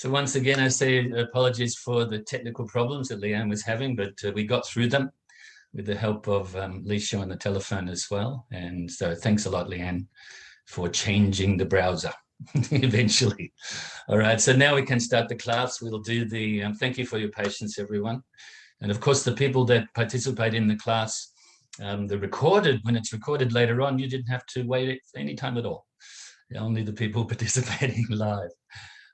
So once again, I say apologies for the technical problems that Leanne was having, but we got through them with the help of Lisha on the telephone as well. And so thanks a lot, Leanne, for changing the browser eventually. All right, so now we can start the class. We'll do the, thank you for your patience, everyone. And of course, the people that participate in the class, when it's recorded later on, you didn't have to wait any time at all. Only the people participating live.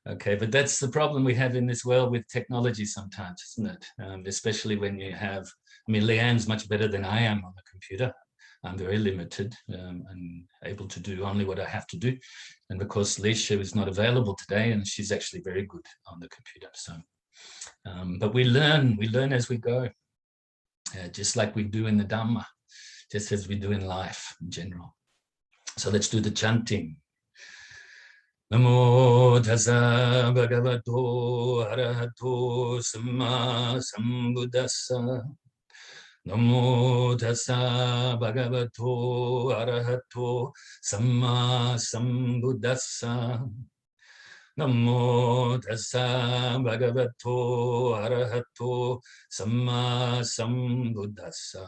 Okay, but that's the problem we have in this world with technology sometimes, isn't it? Especially when you have, I mean, Leanne's much better than I am on the computer. I'm very limited and able to do only what I have to do. And of course, Lisha is not available today, and she's actually very good on the computer. So, but we learn as we go, just like we do in the Dhamma, just as we do in life in general. So let's do the chanting. Namo Tassa Bhagavato ArahatoSammaSambuddhassa. Namo Tassa Bhagavato ArahatoSammaSambuddhassa. Namo Tassa Bhagavato ArahatoSammaSambuddhassa.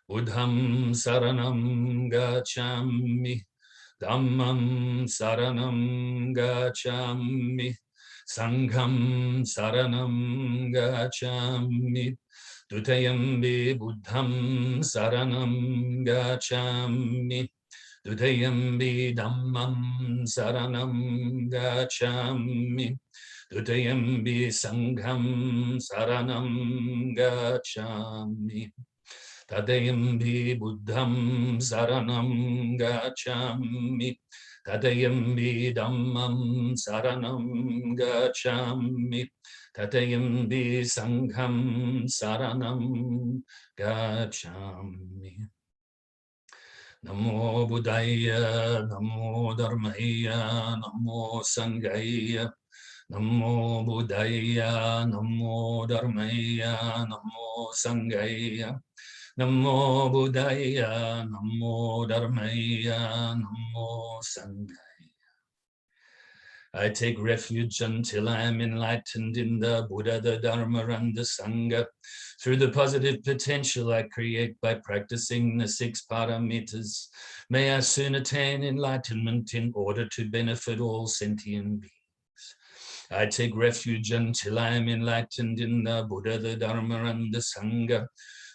Buddham saranam gacchami. Dhammam saranam gacchami, Sangham saranam gacchami, Dutiyampi Buddham saranam gacchami, Dutiyampi Dhammam saranam gacchami, Dutiyampi Sangham saranam gacchami. Tadayampi Buddham saranam gacchami, Tadayampi Dhammam saranam gacchami, Tadayampi Sangham saranam gacchami. Namo Buddhaya, Namo Dharmaya, Namo Sanghaya, Namo Buddhaya, Namo Dharmaya, Namo Sanghaya. Namo Buddhaya, Namo Dharmaya, Namo Sanghaya. I take refuge until I am enlightened in the Buddha, the Dharma, and the Sangha. Through the positive potential I create by practicing the 6 paramitas, may I soon attain enlightenment in order to benefit all sentient beings. I take refuge until I am enlightened in the Buddha, the Dharma, and the Sangha.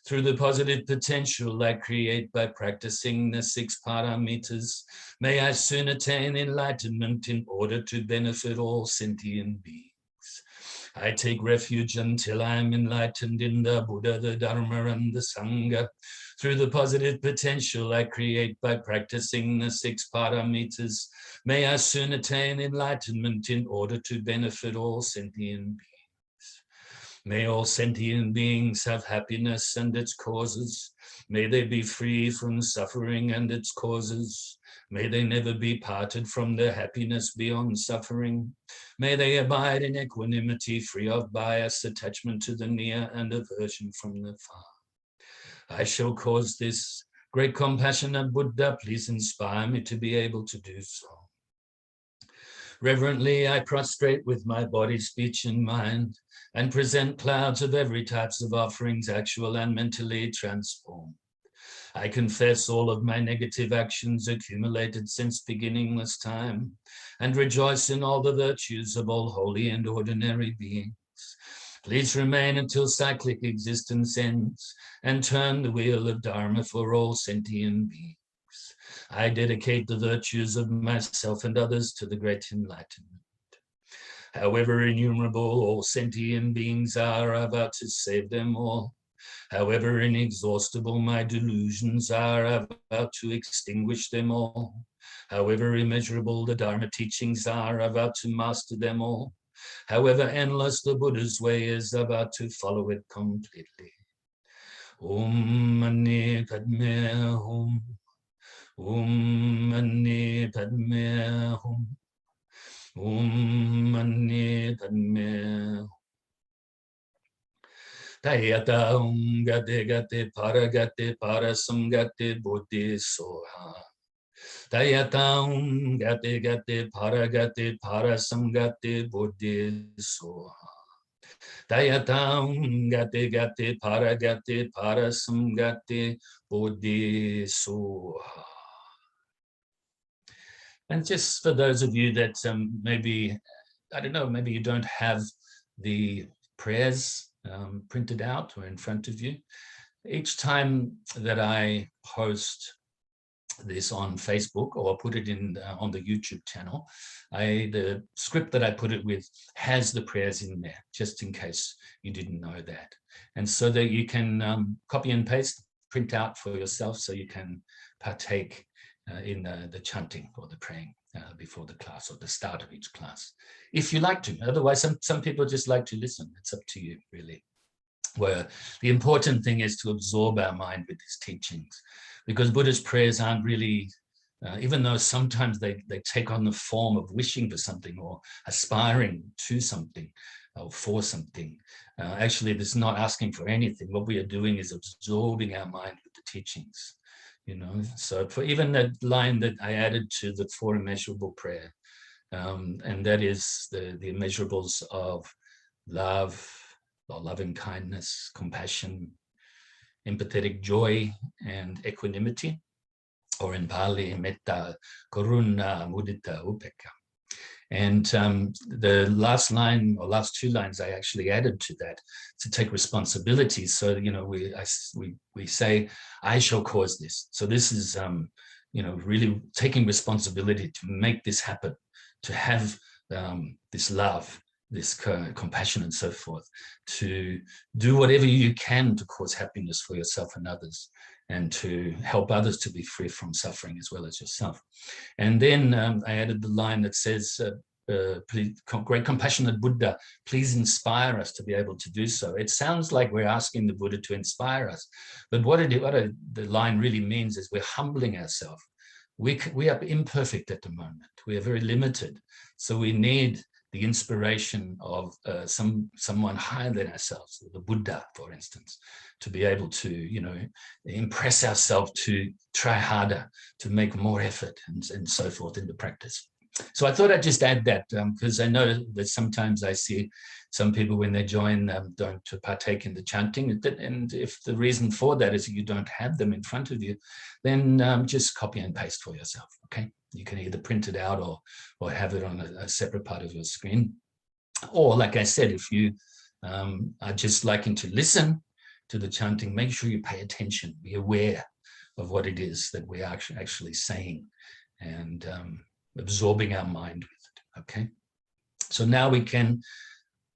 Through the positive potential I create by practicing the 6 paramitas, may I soon attain enlightenment in order to benefit all sentient beings. I take refuge until I am enlightened in the Buddha, the Dharma, and the Sangha. Through the positive potential I create by practicing the 6 paramitas, may I soon attain enlightenment in order to benefit all sentient beings. May all sentient beings have happiness and its causes. May they be free from suffering and its causes. May they never be parted from their happiness beyond suffering. May they abide in equanimity, free of bias, attachment to the near, and aversion from the far. I shall cause this. Great compassionate Buddha, please inspire me to be able to do so. Reverently, I prostrate with my body, speech, and mind, and present clouds of every types of offerings, actual and mentally transformed. I confess all of my negative actions accumulated since beginningless time, and rejoice in all the virtues of all holy and ordinary beings. Please remain until cyclic existence ends, and turn the wheel of Dharma for all sentient beings. I dedicate the virtues of myself and others to the great enlightenment. However innumerable all sentient beings are, I vow to save them all. However inexhaustible my delusions are, I vow to extinguish them all. However immeasurable the Dharma teachings are, I vow to master them all. However endless the Buddha's way is, I vow to follow it completely. Om Mani Padme Hum. Om Mani Padme Hum. Om Mani Padme Hum. Tayata Om Gate Gate Paragate Parasamgate Bodhi Soha. Dayatam gati gati parasamgati buddhi soha. Dayatam gati gati parasamgati buddhi soha. And just for those of you that maybe, I don't know, maybe you don't have the prayers printed out or in front of you, each time that I post this on Facebook or put it in on the YouTube channel, the script that I put it with has the prayers in there, just in case you didn't know that. And so that you can copy and paste, print out for yourself so you can partake in the chanting or the praying before the class or the start of each class, if you like to. Otherwise, some people just like to listen. It's up to you, really. Where the important thing is to absorb our mind with his teachings, because Buddha's prayers aren't really, even though sometimes they take on the form of wishing for something or aspiring to something or for something. Actually, this is not asking for anything. What we are doing is absorbing our mind with the teachings. So for even that line that I added to the 4 immeasurable prayer, and that is the immeasurables of love, or loving kindness, compassion, empathetic joy, and equanimity, or in Pali, metta, karuna, mudita, upekkha. And the last line or last 2 lines I actually added to that to take responsibility. So, we say, I shall cause this. So this is, really taking responsibility to make this happen, to have this love, this compassion and so forth, to do whatever you can to cause happiness for yourself and others, and to help others to be free from suffering as well as yourself. And then I added the line that says, great compassionate Buddha, please inspire us to be able to do so. It sounds like we're asking the Buddha to inspire us, but what the line really means is we're humbling ourselves. We are imperfect at the moment. We are very limited. So we need the inspiration of someone higher than ourselves, the Buddha, for instance, to be able to, impress ourselves to try harder, to make more effort, and so forth in the practice. So I thought I'd just add that because I know that sometimes I see some people when they join don't partake in the chanting, and if the reason for that is you don't have them in front of you, then just copy and paste for yourself, okay? You can either print it out or have it on a separate part of your screen. Or like I said, if you are just liking to listen to the chanting, make sure you pay attention, be aware of what it is that we are actually saying, and absorbing our mind with it, okay? So now we can,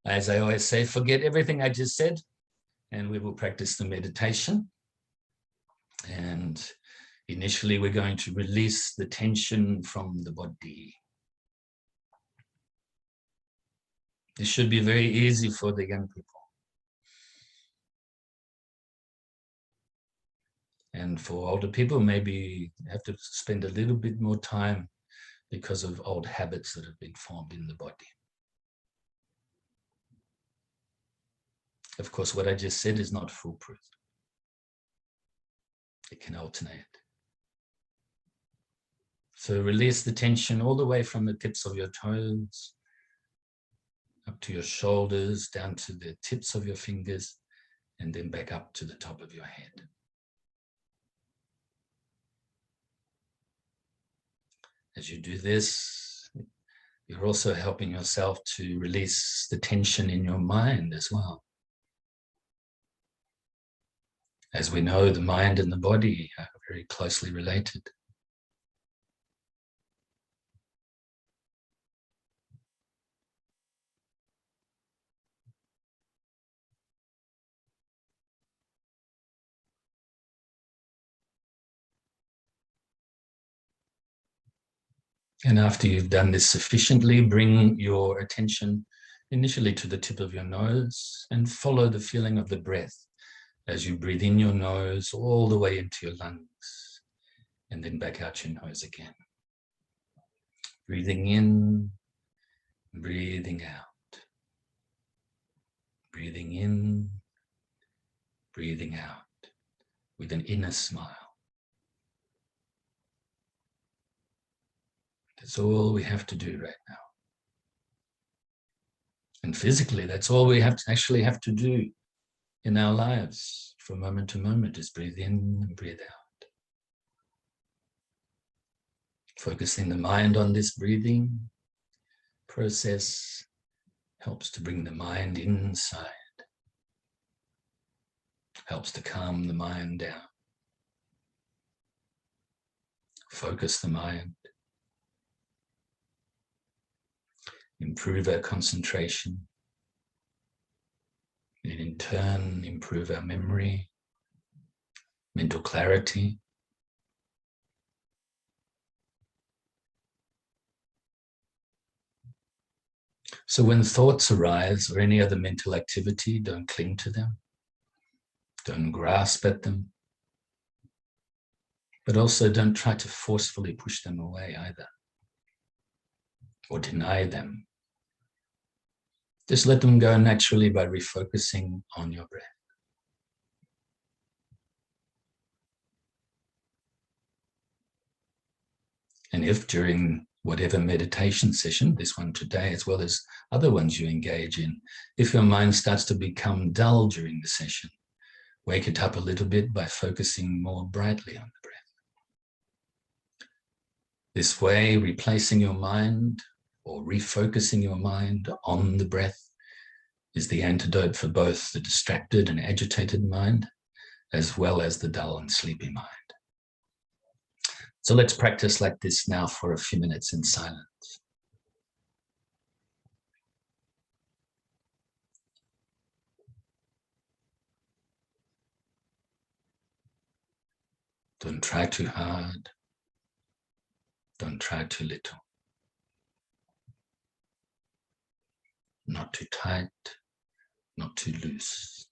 as I always say, forget everything I just said, and we will practice the meditation. And initially, we're going to release the tension from the body. This should be very easy for the young people. And for older people, maybe you have to spend a little bit more time because of old habits that have been formed in the body. Of course, what I just said is not foolproof. It can alternate. So release the tension all the way from the tips of your toes, up to your shoulders, down to the tips of your fingers, and then back up to the top of your head. As you do this, you're also helping yourself to release the tension in your mind as well. As we know, the mind and the body are very closely related. And after you've done this sufficiently, bring your attention initially to the tip of your nose and follow the feeling of the breath as you breathe in your nose all the way into your lungs and then back out your nose again. Breathing in, breathing out. Breathing in, breathing out with an inner smile. That's all we have to do right now. And physically, that's all we actually have to do in our lives from moment to moment, is breathe in and breathe out. Focusing the mind on this breathing process helps to bring the mind inside, helps to calm the mind down, focus the mind, improve our concentration, and in turn improve our memory, mental clarity. So when thoughts arise or any other mental activity, don't cling to them, don't grasp at them, but also don't try to forcefully push them away either, or deny them. Just let them go naturally by refocusing on your breath. And if during whatever meditation session, this one today, as well as other ones you engage in, if your mind starts to become dull during the session, wake it up a little bit by focusing more brightly on the breath. This way, replacing your mind or refocusing your mind on the breath is the antidote for both the distracted and agitated mind, as well as the dull and sleepy mind. So let's practice like this now for a few minutes in silence. Don't try too hard. Don't try too little. Not too tight, not too loose.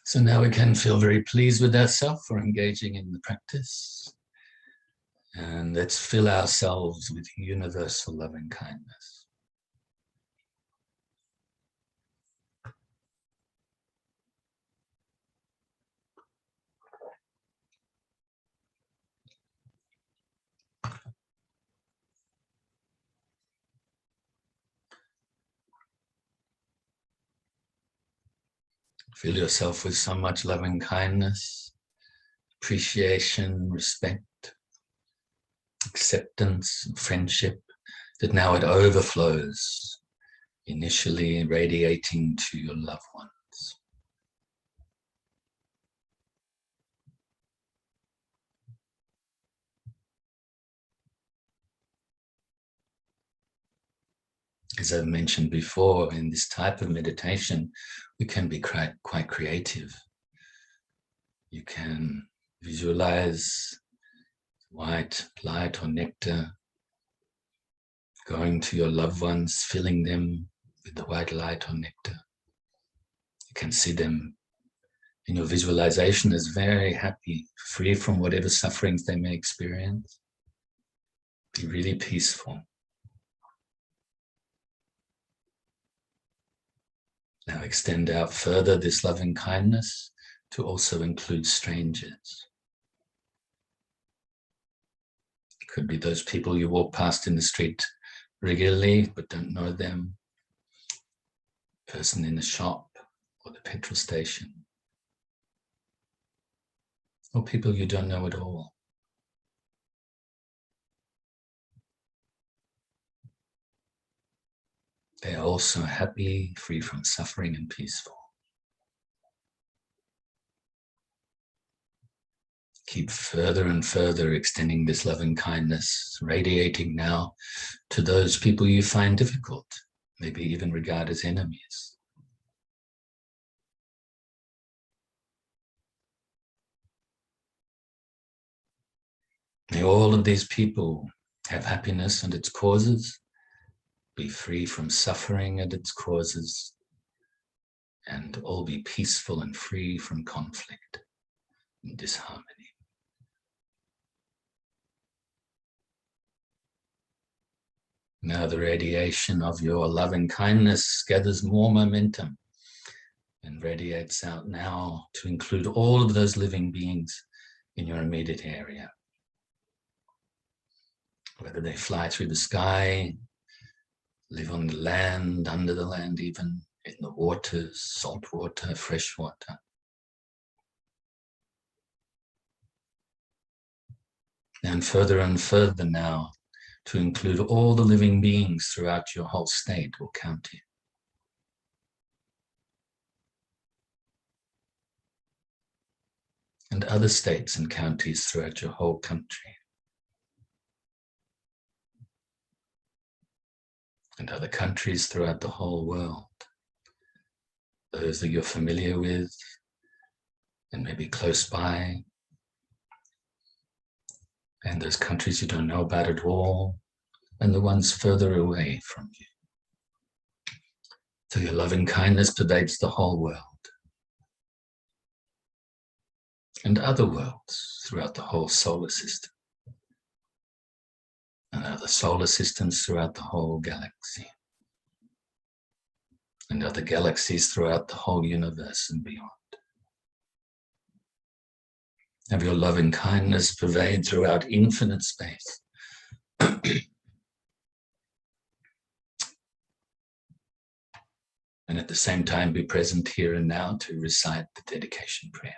So now we can feel very pleased with ourselves for engaging in the practice. And let's fill ourselves with universal loving kindness. Fill yourself with so much loving kindness, appreciation, respect, acceptance, friendship, that now it overflows, initially radiating to your loved ones. As I've mentioned before, in this type of meditation, we can be quite creative. You can visualize white light or nectar going to your loved ones, filling them with the white light or nectar. You can see them in your visualization as very happy, free from whatever sufferings they may experience. Be really peaceful. Now extend out further this loving kindness to also include strangers. It could be those people you walk past in the street regularly but don't know them, person in the shop or the petrol station, or people you don't know at all. They are also happy, free from suffering, and peaceful. Keep further and further extending this loving kindness, radiating now to those people you find difficult, maybe even regard as enemies. May all of these people have happiness and its causes, be free from suffering and its causes, and all be peaceful and free from conflict and disharmony. Now the radiation of your loving kindness gathers more momentum and radiates out now to include all of those living beings in your immediate area. Whether they fly through the sky, live on the land, under the land even, in the waters, salt water, fresh water. And further now, to include all the living beings throughout your whole state or county. And other states and counties throughout your whole country. And other countries throughout the whole world. Those that you're familiar with and maybe close by. And those countries you don't know about at all, and the ones further away from you. So your loving kindness pervades the whole world. And other worlds throughout the whole solar system. And other solar systems throughout the whole galaxy. And other galaxies throughout the whole universe and beyond. Have your loving kindness pervade throughout infinite space. And at the same time be present here and now to recite the dedication prayer.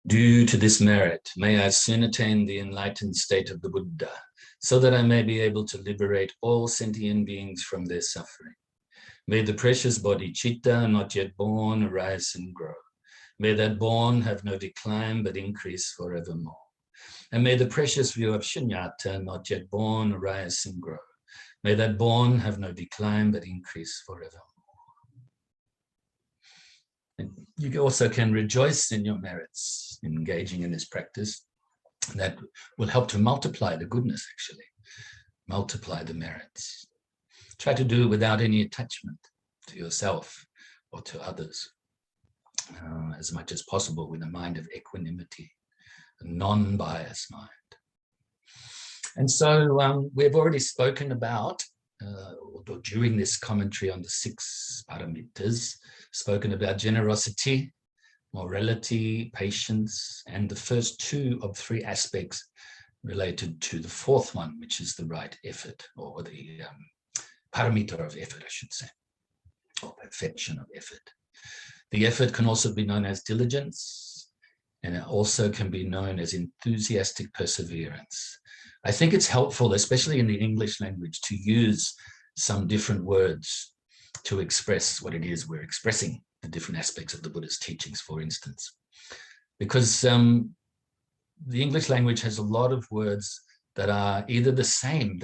Due to this merit, may I soon attain the enlightened state of the Buddha, so that I may be able to liberate all sentient beings from their suffering. May the precious bodhicitta not yet born arise and grow. May that born have no decline but increase forevermore. And may the precious view of shunyata not yet born arise and grow. May that born have no decline but increase forevermore. And you also can rejoice in your merits in engaging in this practice. That will help to multiply the goodness, actually. Multiply the merits. Try to do it without any attachment to yourself or to others. as much as possible with a mind of equanimity, a non-biased mind. And so we've already spoken about, or during this commentary on the 6 paramitas, spoken about generosity, morality, patience, and the first 2 of 3 aspects related to the 4th one, which is the right effort, or the paramita of effort, I should say, or perfection of effort. The effort can also be known as diligence, and it also can be known as enthusiastic perseverance. I think it's helpful, especially in the English language, to use some different words to express what it is we're expressing, the different aspects of the Buddha's teachings, for instance. Because the English language has a lot of words that are either the same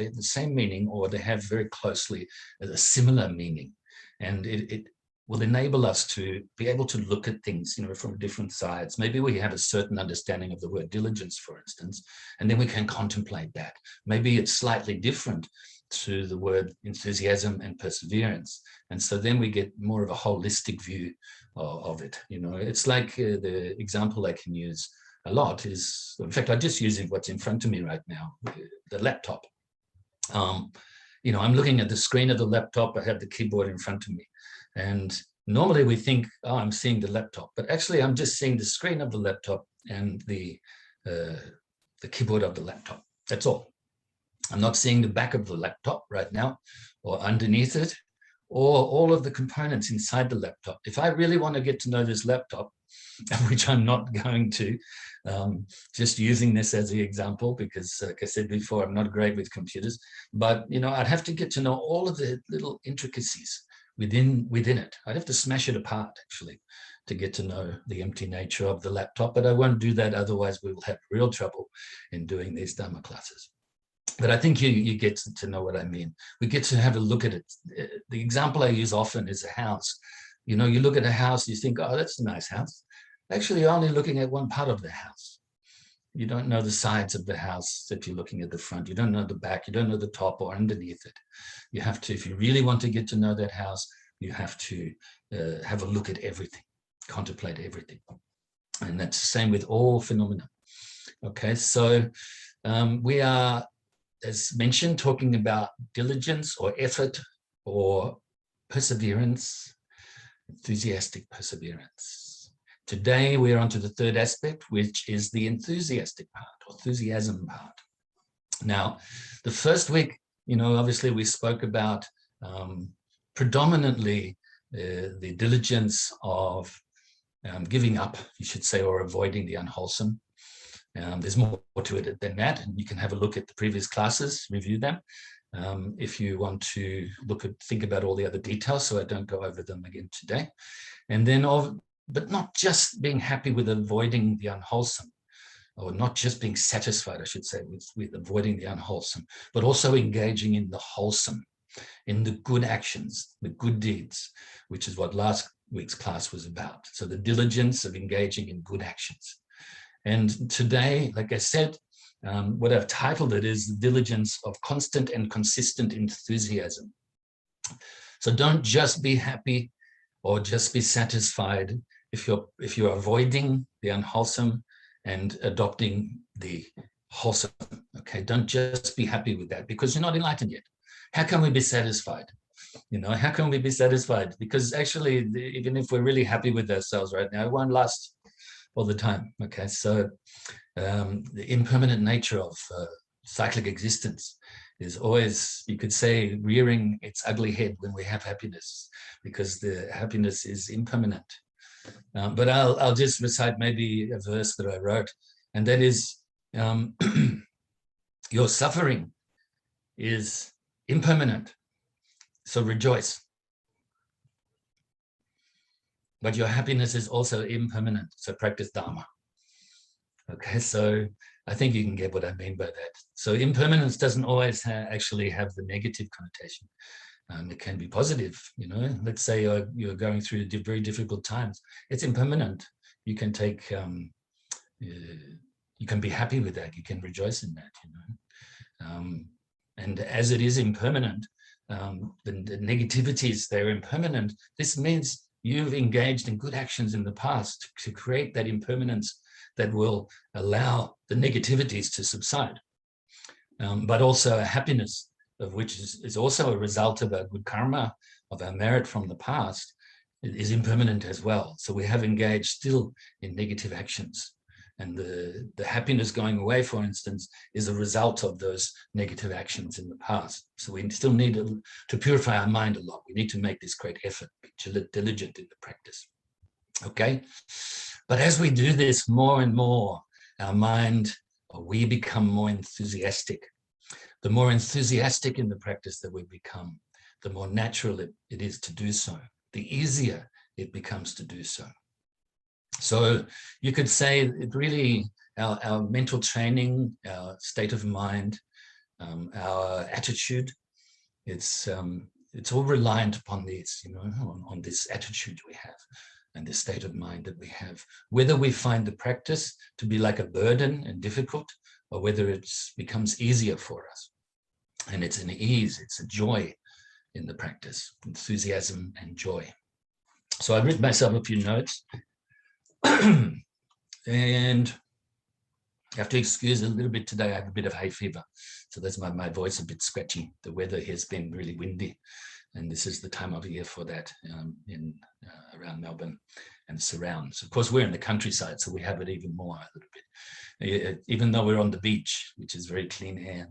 meaning, or they have very closely a similar meaning. And it will enable us to be able to look at things, from different sides. Maybe we have a certain understanding of the word diligence, for instance, and then we can contemplate that. Maybe it's slightly different to the word enthusiasm and perseverance. And so then we get more of a holistic view of it. It's like the example I can use a lot is, in fact, I'm just using what's in front of me right now, the laptop. I'm looking at the screen of the laptop. I have the keyboard in front of me. And normally we think, oh, I'm seeing the laptop, but actually I'm just seeing the screen of the laptop and the keyboard of the laptop. That's all. I'm not seeing the back of the laptop right now, or underneath it, or all of the components inside the laptop. If I really want to get to know this laptop, which I'm not going to, just using this as the example, because like I said before, I'm not great with computers, but I'd have to get to know all of the little intricacies within it. I'd have to smash it apart, actually, to get to know the empty nature of the laptop, but I won't do that, otherwise we will have real trouble in doing these Dharma classes. But I think you get to know what I mean. We get to have a look at it. The example I use often is a house. You look at a house, you think, oh, that's a nice house. Actually, you're only looking at one part of the house. You don't know the sides of the house if you're looking at the front. You don't know the back. You don't know the top or underneath it. You have to, if you really want to get to know that house, you have to have a look at everything, contemplate everything. And that's the same with all phenomena. Okay, so we are, as mentioned, talking about diligence or effort or perseverance, enthusiastic perseverance. Today, we're on to the 3rd aspect, which is the enthusiastic part, or enthusiasm part. Now, the first week, obviously we spoke about predominantly the diligence of giving up, you should say, or avoiding the unwholesome. There's more to it than that, and you can have a look at the previous classes, review them, if you want to think about all the other details, so I don't go over them again today. And then, but not just being happy with avoiding the unwholesome, or not just being satisfied, I should say, with avoiding the unwholesome, but also engaging in the wholesome, in the good actions, the good deeds, which is what last week's class was about. So the diligence of engaging in good actions. And today, like I said, what I've titled it is the diligence of constant and consistent enthusiasm. So don't just be happy or just be satisfied if you're avoiding the unwholesome and adopting the wholesome. Okay, don't just be happy with that, because you're not enlightened yet. How can we be satisfied? How can we be satisfied? Because actually, even if we're really happy with ourselves right now, it won't last all the time. Okay, so the impermanent nature of cyclic existence is always, you could say, rearing its ugly head when we have happiness, because the happiness is impermanent. But I'll just recite maybe a verse that I wrote, and that is, your suffering is impermanent, so rejoice. But your happiness is also impermanent, so practice Dharma. Okay, so I think you can get what I mean by that. So impermanence doesn't always actually have the negative connotation. It can be positive, Let's say you're going through very difficult times. It's impermanent. You can take, you can be happy with that. You can rejoice in that, and as it is impermanent, the negativities, they're impermanent. This means you've engaged in good actions in the past to create that impermanence that will allow the negativities to subside, but also a happiness of which is also a result of our good karma, of our merit from the past, is impermanent as well. So we have engaged still in negative actions. And the happiness going away, for instance, is a result of those negative actions in the past. So we still need to purify our mind a lot. We need to make this great effort, be diligent in the practice. Okay? But as we do this more and more, our mind, or we become more enthusiastic. The more enthusiastic in the practice that we become, the more natural it is to do so, the easier it becomes to do so. So you could say it really, our mental training, our state of mind, our attitude, it's all reliant upon this, on this attitude we have and this state of mind that we have. Whether we find the practice to be like a burden and difficult, or whether it becomes easier for us. And it's an ease, it's a joy in the practice, enthusiasm and joy. So I've written myself a few notes. And I have to excuse a little bit today. I have a bit of hay fever, so that's my voice a bit scratchy. The weather has been really windy, and this is the time of year for that around Melbourne and surrounds. Of course, we're in the countryside, so we have it even more a little bit. Even though we're on the beach, which is very clean air,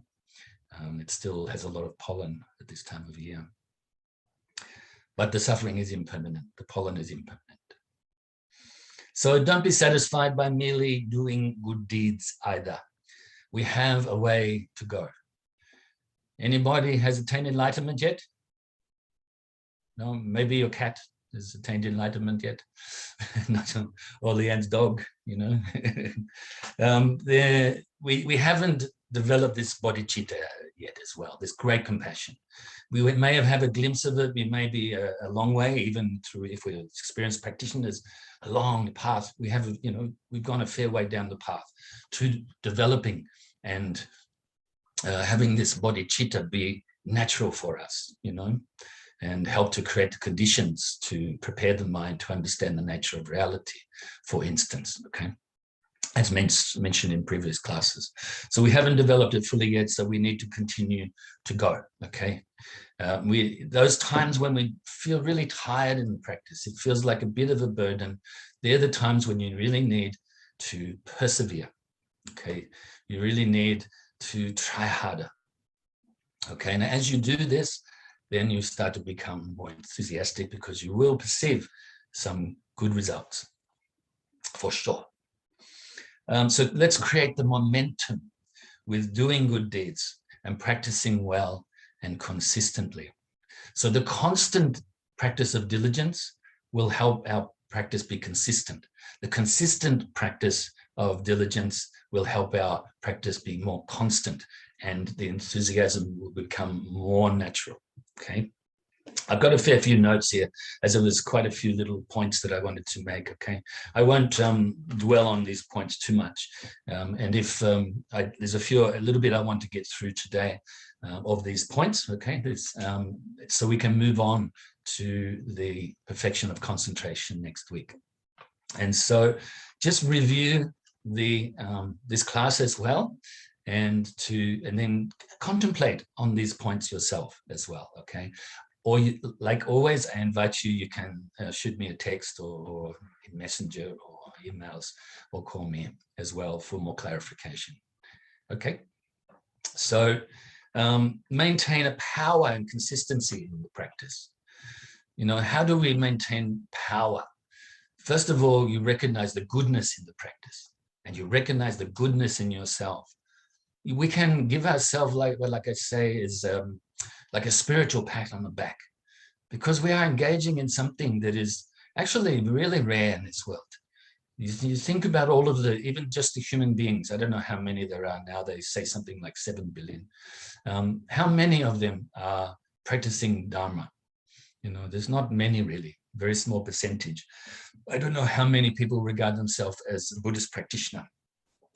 it still has a lot of pollen at this time of year. But the suffering is impermanent. The pollen is impermanent. So don't be satisfied by merely doing good deeds either. We have a way to go. Anybody has attained enlightenment yet? No, maybe your cat has attained enlightenment yet. Or Leanne's dog, we haven't developed this bodhicitta yet as well, this great compassion. We may have had a glimpse of it. We may be a long way, even through, if we're experienced practitioners, a long path. We have, we've gone a fair way down the path to developing and having this bodhicitta be natural for us, and help to create the conditions to prepare the mind to understand the nature of reality, for instance, okay? As mentioned in previous classes. So we haven't developed it fully yet, so we need to continue to go, okay? Those times when we feel really tired in the practice, it feels like a bit of a burden, they're the times when you really need to persevere, okay? You really need to try harder, okay? And as you do this, then you start to become more enthusiastic because you will perceive some good results, for sure. So let's create the momentum with doing good deeds and practicing well and consistently. So the constant practice of diligence will help our practice be consistent. The consistent practice of diligence will help our practice be more constant, and the enthusiasm will become more natural, okay? I've got a fair few notes here, as there was quite a few little points that I wanted to make, okay? I won't dwell on these points too much. And if there's a little bit I want to get through today of these points, okay? So we can move on to the perfection of concentration next week. And so just review this class as well, and then contemplate on these points yourself as well, okay? Or like always, I invite you, you can shoot me a text or a messenger or emails, or call me as well for more clarification. Okay, so maintain a power and consistency in the practice. How do we maintain power? First of all, you recognize the goodness in the practice, and you recognize the goodness in yourself. We can give ourselves, like I say, is like a spiritual pat on the back, because we are engaging in something that is actually really rare in this world. You think about all of even just the human beings. I don't know how many there are now. They say something like 7 billion. How many of them are practicing Dharma? There's not many really, very small percentage. I don't know how many people regard themselves as a Buddhist practitioner.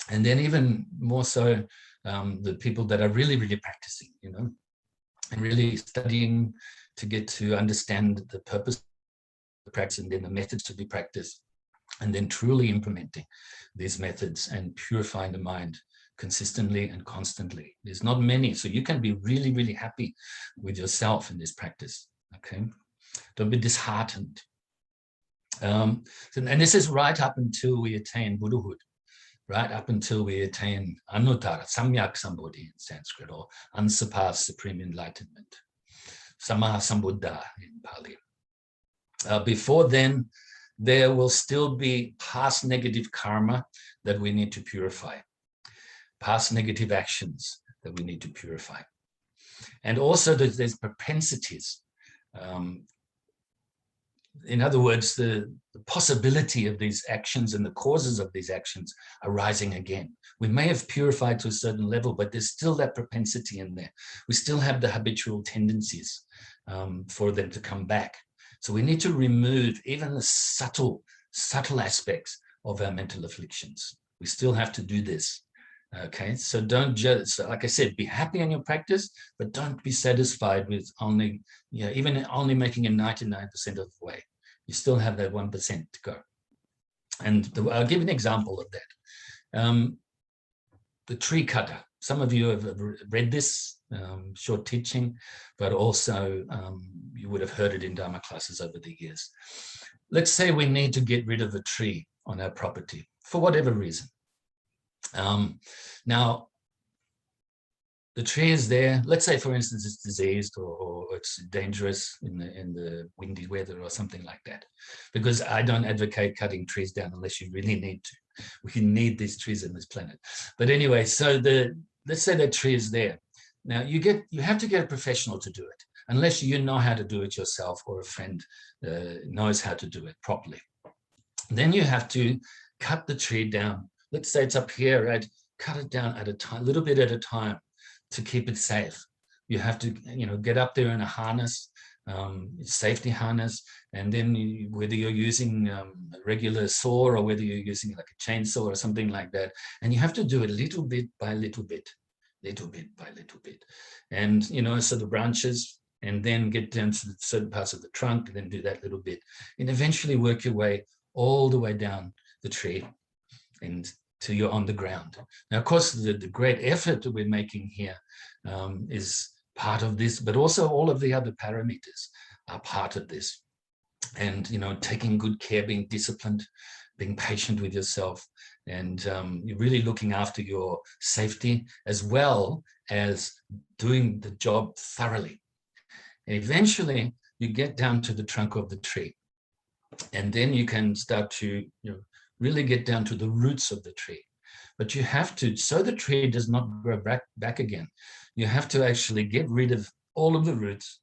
And then even more so, the people that are really, really practicing, and really studying to get to understand the purpose practice, and then the methods to be practiced, and then truly implementing these methods and purifying the mind consistently and constantly. There's not many, so you can be really, really happy with yourself in this practice, okay? Don't be disheartened. And this is right up until we attain Buddhahood, right up until we attain Anuttara, Samyak Sambodhi in Sanskrit, or unsurpassed supreme enlightenment, SammaSambuddhassa in Pali. Before then, there will still be past negative karma that we need to purify, past negative actions that we need to purify. And also there's propensities. In other words, the possibility of these actions and the causes of these actions arising again. We may have purified to a certain level, but there's still that propensity in there. We still have the habitual tendencies for them to come back. So we need to remove even the subtle aspects of our mental afflictions. We still have to do this. Okay, so don't just, like I said, be happy in your practice, but don't be satisfied with only, even only making it 99% of the way. You still have that 1% to go. And I'll give an example of that. The tree cutter. Some of you have read this short teaching, but also you would have heard it in Dharma classes over the years. Let's say we need to get rid of a tree on our property for whatever reason. Now, the tree is there. Let's say, for instance, it's diseased or it's dangerous in the windy weather or something like that. Because I don't advocate cutting trees down unless you really need to. We need these trees on this planet. But anyway, so let's say that tree is there. Now you have to get a professional to do it, unless you know how to do it yourself or a friend knows how to do it properly. Then you have to cut the tree down. Let's say it's up here, right? Cut it down at a time, little bit at a time, to keep it safe. You have to, get up there in a harness, safety harness, and then whether you're using a regular saw or whether you're using like a chainsaw or something like that, and you have to do it little bit by little bit, little bit by little bit, and so the branches, and then get down to certain parts of the trunk, and then do that little bit, and eventually work your way all the way down the tree and till you're on the ground. Now, of course, the great effort that we're making here is part of this, but also all of the other parameters are part of this. And, taking good care, being disciplined, being patient with yourself, and you're really looking after your safety as well as doing the job thoroughly. And eventually, you get down to the trunk of the tree, and then you can start to really get down to the roots of the tree. But you have to, so the tree does not grow back again, you have to actually get rid of all of the roots,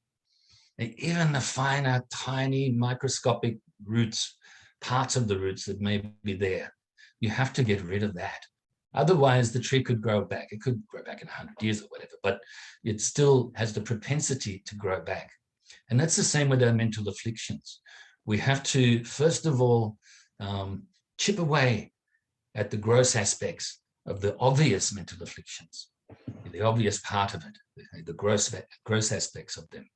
and even the finer, tiny, microscopic roots, parts of the roots that may be there. You have to get rid of that. Otherwise, the tree could grow back. It could grow back in 100 years or whatever, but it still has the propensity to grow back. And that's the same with our mental afflictions. We have to, first of all, chip away at the gross aspects of the obvious mental afflictions, the obvious part of it, the gross aspects of them,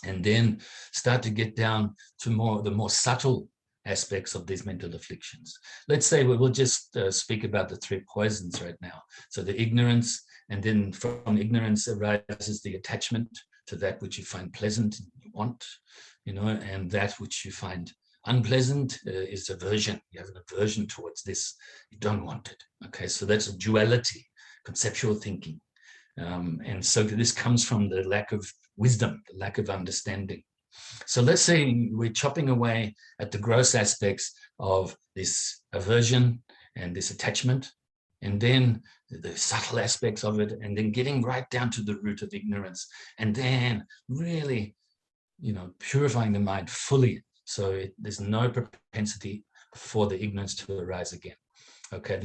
and then start to get down to the more subtle aspects of these mental afflictions. Let's say we will just speak about the 3 poisons right now. So the ignorance, and then from ignorance arises the attachment to that which you find pleasant and you want, and that which you find unpleasant is aversion. You have an aversion towards this. You don't want it. Okay, so that's a duality, conceptual thinking. And so this comes from the lack of wisdom, the lack of understanding. So let's say we're chopping away at the gross aspects of this aversion and this attachment, and then the subtle aspects of it, and then getting right down to the root of ignorance, and then really, purifying the mind fully. So there's no propensity for the ignorance to arise again. Okay,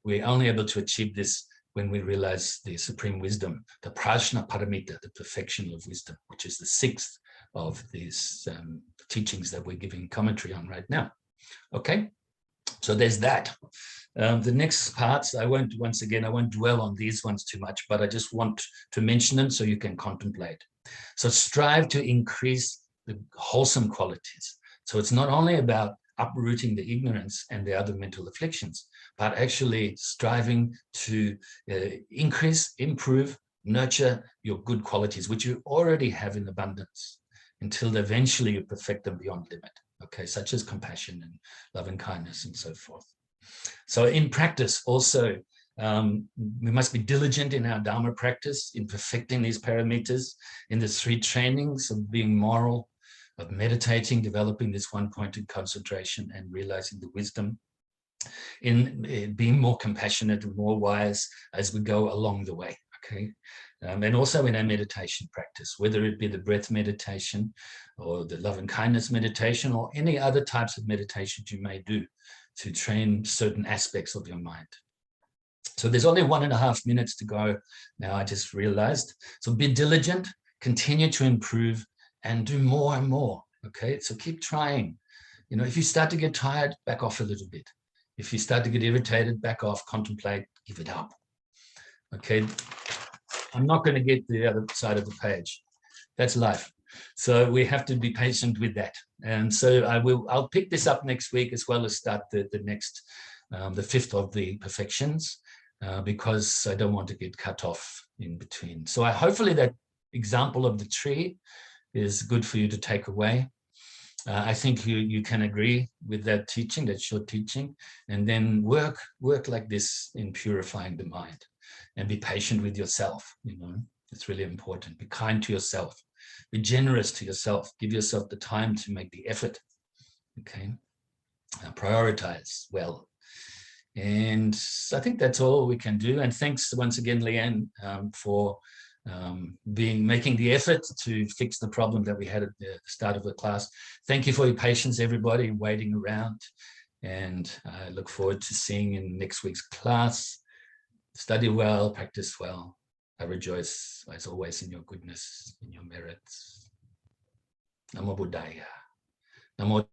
we're only able to achieve this when we realize the supreme wisdom, the prajna paramita, the perfection of wisdom, which is the 6th of these teachings that we're giving commentary on right now. Okay, so there's that. The next parts, I won't dwell on these ones too much, but I just want to mention them so you can contemplate. So strive to increase the wholesome qualities. So it's not only about uprooting the ignorance and the other mental afflictions, but actually striving to increase, improve, nurture your good qualities, which you already have in abundance, until eventually you perfect them beyond limit, okay, such as compassion and loving kindness and so forth. So in practice also, we must be diligent in our Dharma practice, in perfecting these parameters, in the 3 trainings of being moral, of meditating, developing this one-pointed concentration and realizing the wisdom, in being more compassionate and more wise as we go along the way, okay? And also in our meditation practice, whether it be the breath meditation or the love and kindness meditation or any other types of meditations you may do to train certain aspects of your mind. So there's only 1.5 minutes to go now, I just realized. So be diligent, continue to improve, and do more and more, okay? So keep trying. You know, if you start to get tired, back off a little bit. If you start to get irritated, back off, contemplate, give it up, okay? I'm not going to get the other side of the page. That's life. So we have to be patient with that. And so I'll pick this up next week, as well as start the next, the 5th of the perfections, because I don't want to get cut off in between. So hopefully that example of the tree is good for you to take away. I think you can agree with that teaching, that short teaching, and then work like this in purifying the mind, and be patient with yourself. You know, it's really important. Be kind to yourself. Be generous to yourself. Give yourself the time to make the effort. Okay, prioritize well. And I think that's all we can do. And thanks once again, Leanne, for making the effort to fix the problem that we had at the start of the class. Thank you for your patience, everybody, waiting around. And I look forward to seeing you in next week's class. Study well, practice well. I rejoice, as always, in your goodness, in your merits. Namo Buddhaya. Namo